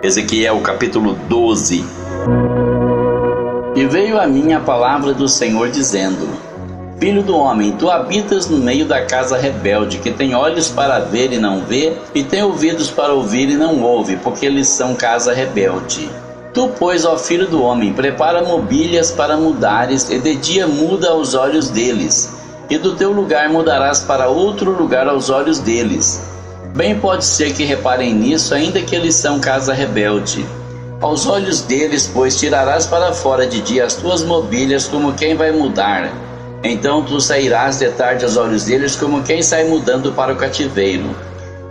Ezequiel capítulo 12. E veio a mim a palavra do Senhor dizendo: Filho do homem, tu habitas no meio da casa rebelde, que tem olhos para ver e não vê, e tem ouvidos para ouvir e não ouve, porque eles são casa rebelde. Tu, pois, ó filho do homem, prepara mobílias para mudares, e de dia muda aos olhos deles, e do teu lugar mudarás para outro lugar aos olhos deles. Bem pode ser que reparem nisso, ainda que eles são casa rebelde. Aos olhos deles, pois, tirarás para fora de dia as tuas mobílias, como quem vai mudar. Então tu sairás de tarde aos olhos deles, como quem sai mudando para o cativeiro.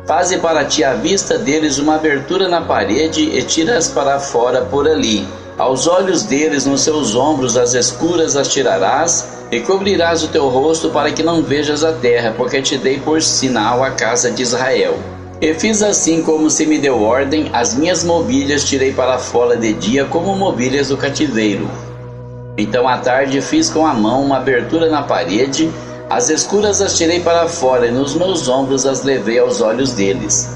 Faze para ti à vista deles uma abertura na parede, e tiras para fora por ali. Aos olhos deles, nos seus ombros, as escuras as tirarás, e cobrirás o teu rosto para que não vejas a terra, porque te dei por sinal a casa de Israel. E fiz assim como se me deu ordem, as minhas mobílias tirei para fora de dia como mobílias do cativeiro. Então à tarde fiz com a mão uma abertura na parede, as escuras as tirei para fora, e nos meus ombros as levei aos olhos deles.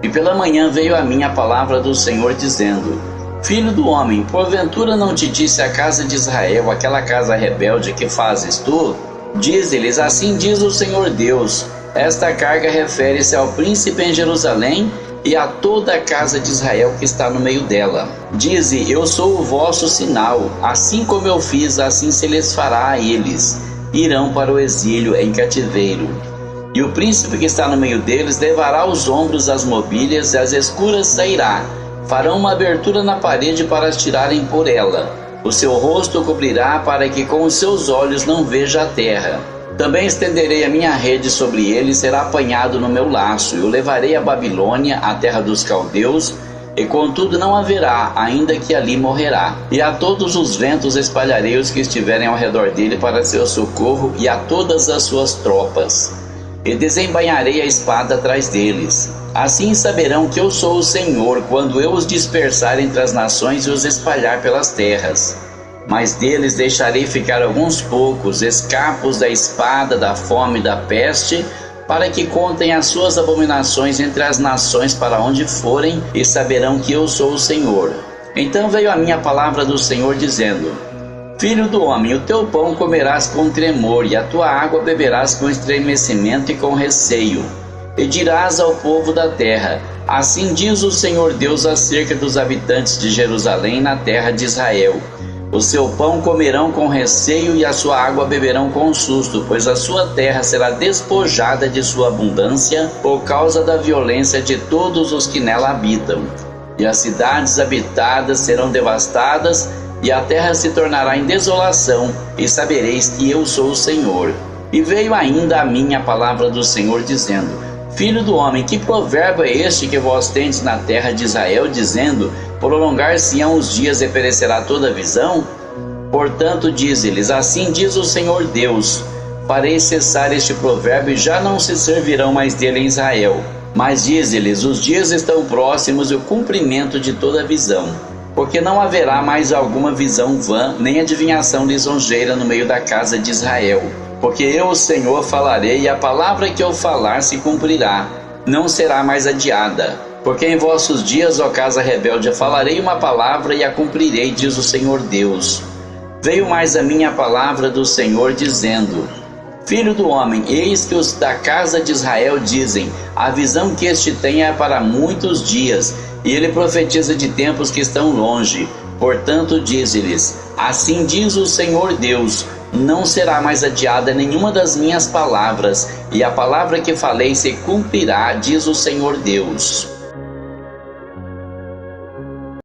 E pela manhã veio a mim a palavra do Senhor dizendo: Filho do homem, porventura não te disse a casa de Israel, aquela casa rebelde que fazes tu? Dize-lhes: assim diz o Senhor Deus, esta carga refere-se ao príncipe em Jerusalém e a toda a casa de Israel que está no meio dela. Dize: eu sou o vosso sinal, assim como eu fiz, assim se lhes fará a eles. Irão para o exílio em cativeiro. E o príncipe que está no meio deles levará aos ombros as mobílias, e as escuras sairá. Farão uma abertura na parede para as tirarem por ela. O seu rosto cobrirá, para que com os seus olhos não veja a terra. Também estenderei a minha rede sobre ele, e será apanhado no meu laço, e o levarei a Babilônia, a terra dos caldeus, e contudo não haverá, ainda que ali morrerá. E a todos os ventos espalharei os que estiverem ao redor dele para seu socorro, e a todas as suas tropas. E desembainharei a espada atrás deles. Assim saberão que eu sou o Senhor, quando eu os dispersar entre as nações e os espalhar pelas terras. Mas deles deixarei ficar alguns poucos, escapos da espada, da fome e da peste, para que contem as suas abominações entre as nações para onde forem, e saberão que eu sou o Senhor. Então veio a mim a palavra do Senhor dizendo: Filho do homem, o teu pão comerás com tremor, e a tua água beberás com estremecimento e com receio. E dirás ao povo da terra: assim diz o Senhor Deus acerca dos habitantes de Jerusalém na terra de Israel: o seu pão comerão com receio, e a sua água beberão com susto, pois a sua terra será despojada de sua abundância, por causa da violência de todos os que nela habitam. E as cidades habitadas serão devastadas, e a terra se tornará em desolação, e sabereis que eu sou o Senhor. E veio ainda a mim a palavra do Senhor dizendo: Filho do homem, que provérbio é este que vós tendes na terra de Israel, dizendo: prolongar-se-ão os dias e perecerá toda a visão? Portanto, dize-lhes: assim diz o Senhor Deus: farei cessar este provérbio, e já não se servirão mais dele em Israel. Mas dize-lhes: os dias estão próximos, e o cumprimento de toda a visão. Porque não haverá mais alguma visão vã, nem adivinhação lisonjeira no meio da casa de Israel. Porque eu, o Senhor, falarei, e a palavra que eu falar se cumprirá, não será mais adiada. Porque em vossos dias, ó casa rebelde, falarei uma palavra e a cumprirei, diz o Senhor Deus. Veio mais a mim a palavra do Senhor dizendo: Filho do homem, eis que os da casa de Israel dizem: a visão que este tem é para muitos dias, e ele profetiza de tempos que estão longe. Portanto, dize-lhes: assim diz o Senhor Deus: não será mais adiada nenhuma das minhas palavras, e a palavra que falei se cumprirá, diz o Senhor Deus.